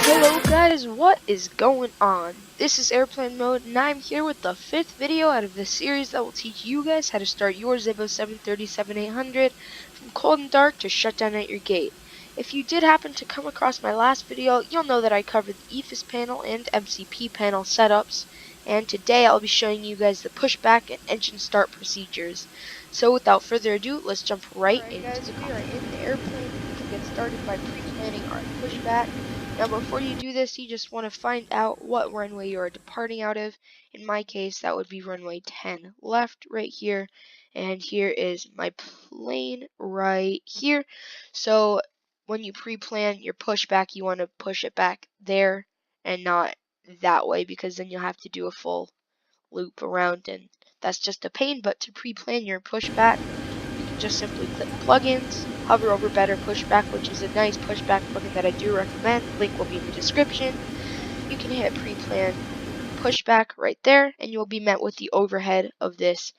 Hello guys, what is going on? This is Airplane Mode and I'm here with the 5th video out of the series that will teach you guys how to start your Zibo 737-800 from cold and dark to shut down at your gate. If you did happen to come across my last video, you'll know that I covered the EFIS panel and MCP panel setups, and today I'll be showing you guys the pushback and engine start procedures. So without further ado, let's jump right into guys, we are in the airplane. We can get started by pre-planning our pushback. Now before you do this, you just want to find out what runway you are departing out of. In my case, that would be runway 10 left right here, and here is my plane right here. So when you pre-plan your pushback, you want to push it back there and not that way, because then you'll have to do a full loop around, and that's just a pain. But to pre-plan your pushback, you can just simply click plugins, hover over better pushback, which is a nice pushback plugin that I do recommend. Link will be in the description. You can hit pre-plan pushback right there, and you'll be met with the overhead of this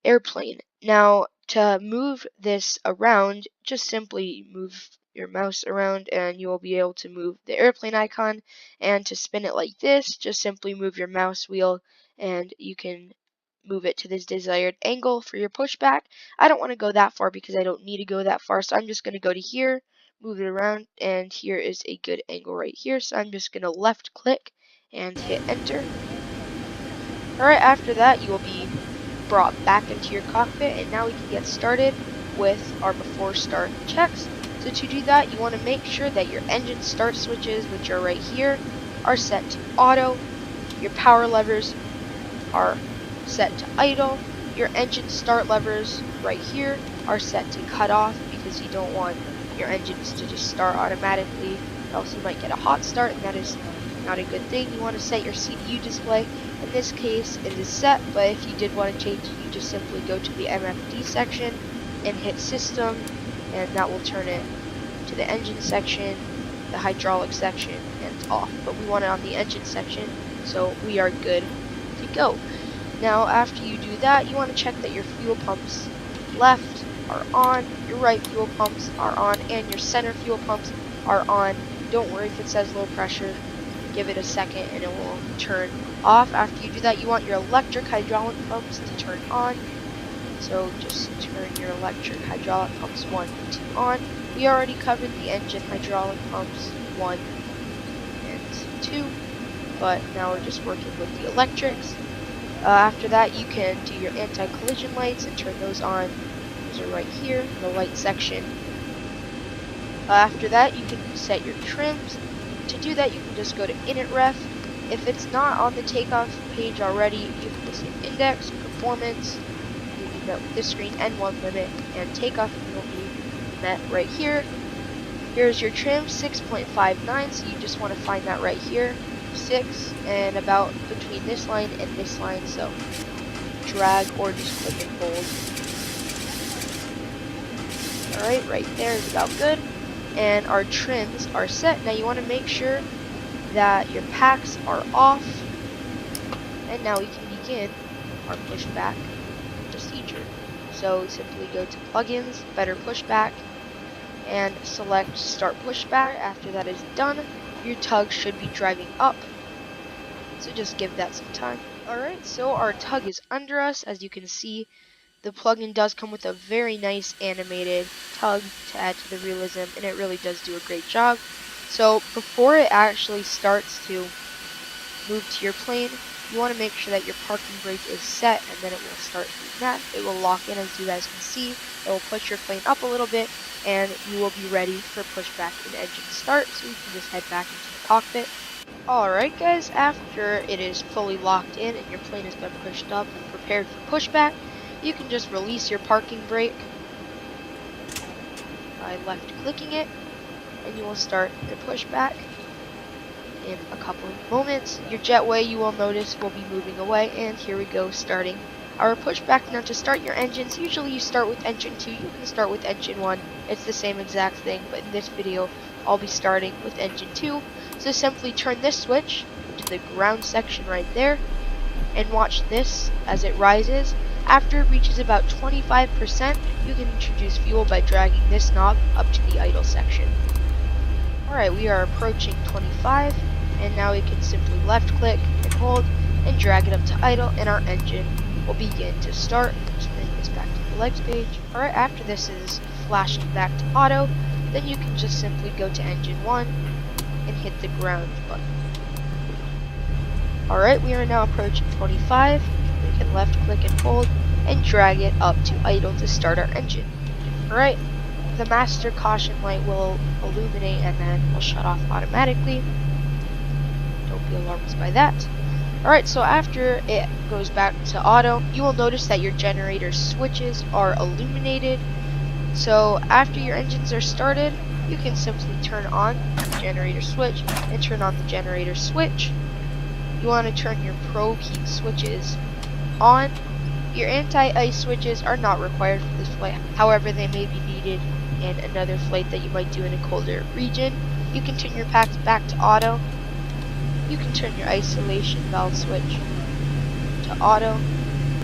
airplane. Now to move this around, just simply move your mouse around and you will be able to move the airplane icon, and to spin it like this, just simply move your mouse wheel and you can move it to this desired angle for your pushback. I don't want to go that far because I don't need to go that far, so I'm just going to go to here, move it around, and here is a good angle right here, so I'm just going to left click and hit enter. Alright, after that you will be brought back into your cockpit, and now we can get started with our before start checks. So to do that, you want to make sure that your engine start switches, which are right here, are set to auto. Your power levers are set to idle. Your engine start levers right here are set to cut off, because you don't want your engines to just start automatically, else you might get a hot start, and that is not a good thing. You want to set your CDU display. In this case it is set, but if you did want to change it, you just simply go to the MFD section and hit system, and that will turn it to the engine section, the hydraulic section, and off. But we want it on the engine section, so we are good to go. Now after you do that, you want to check that your fuel pumps left are on, your right fuel pumps are on, and your center fuel pumps are on. Don't worry if it says low pressure, give it a second and it will turn off. After you do that, you want your electric hydraulic pumps to turn on, so just turn your electric hydraulic pumps 1 and 2 on. We already covered the engine hydraulic pumps 1 and 2, but now we're just working with the electrics. After that, you can do your anti-collision lights and turn those on. Those are right here in the light section. After that, you can set your trims. To do that, you can just go to init ref. If it's not on the takeoff page already, you can just hit index, performance, you'll be met with this screen, N1 limit, and takeoff will be met right here. Here's your trim, 6.59, so you just want to find that right here, 6, and about between this line and this line, so drag or just click and hold. Alright, right there is about good. And our trims are set. Now you want to make sure that your packs are off, and now we can begin our pushback procedure. So simply go to plugins, better pushback, and select start pushback. After that is done, your tug should be driving up, so just give that some time. Alright, so our tug is under us. As you can see, the plugin does come with a very nice animated tug to add to the realism, and it really does do a great job. So before it actually starts to move to your plane, you want to make sure that your parking brake is set, and then it will start doing that. It will lock in, as you guys can see. It will push your plane up a little bit, and you will be ready for pushback and engine start, so you can just head back into the cockpit. Alright guys, after it is fully locked in and your plane has been pushed up and prepared for pushback, you can just release your parking brake by left clicking it, and you will start the pushback. In a couple of moments, your jetway, you will notice, will be moving away, and here we go, starting our pushback. Now to start your engines, usually you start with engine 2, you can start with engine 1, it's the same exact thing, but in this video I'll be starting with engine 2. So simply turn this switch to the ground section right there, and watch this as it rises. After it reaches about 25%, you can introduce fuel by dragging this knob up to the idle section. Alright, we are approaching 25, and now we can simply left click and hold and drag it up to idle, and our engine will begin to start. Just bring this back to the legs page. Alright, after this is flashing back to auto, then you can just simply go to engine 1 and hit the ground button. Alright, we are now approaching 25. We can left click and hold and drag it up to idle to start our engine. Alright, the master caution light will illuminate and then will shut off automatically. Don't be alarmed by that. Alright, so after it goes back to auto, you will notice that your generator switches are illuminated. So after your engines are started, you can simply turn on the generator switch and turn on the generator switch. You want to turn your probe heat switches on. Your anti-ice switches are not required for this flight, however they may be needed in another flight that you might do in a colder region. You can turn your packs back to auto. You can turn your isolation valve switch to auto.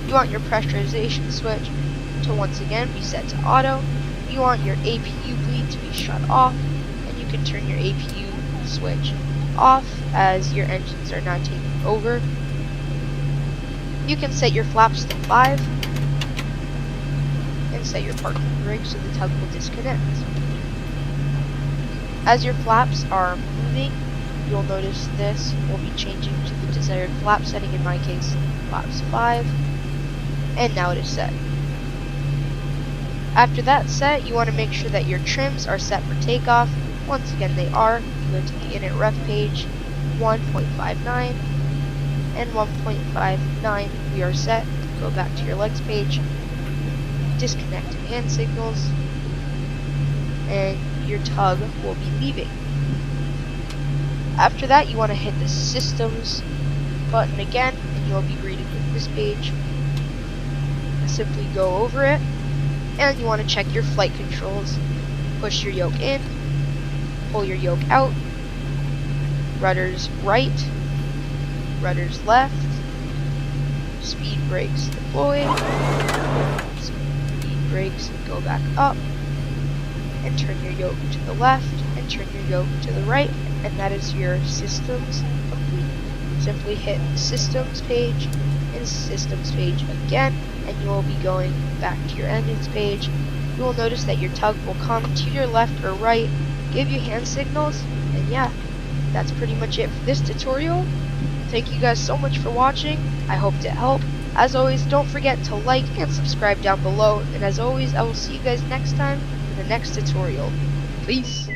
You want your pressurization switch to once again be set to auto. You want your APU bleed to be shut off, and you can turn your APU switch off as your engines are now taking over. You can set your flaps to 5 and set your parking brake so the tug will disconnect. As your flaps are moving, you'll notice this will be changing to the desired flap setting, in my case flaps 5, and now it is set. After that's set, you want to make sure that your trims are set for takeoff. Once again they are. You go to the init ref page, 1.59 and 1.59 we are set. Go back to your legs page, disconnect hand signals, and your tug will be leaving. After that, you want to hit the systems button again, and you'll be greeted with this page. Simply go over it, and you want to check your flight controls. Push your yoke in, pull your yoke out, rudders right, rudders left, speed brakes deployed, speed brakes go back up, and turn your yoke to the left, and turn your yoke to the right, and that is your systems complete. Simply hit systems page and systems page again, and you will be going back to your engines page. You will notice that your tug will come to your left or right, give you hand signals, and yeah, that's pretty much it for this tutorial. Thank you guys so much for watching. I hope it helped. As always, don't forget to like and subscribe down below, and as always, I will see you guys next time in the next tutorial. Peace.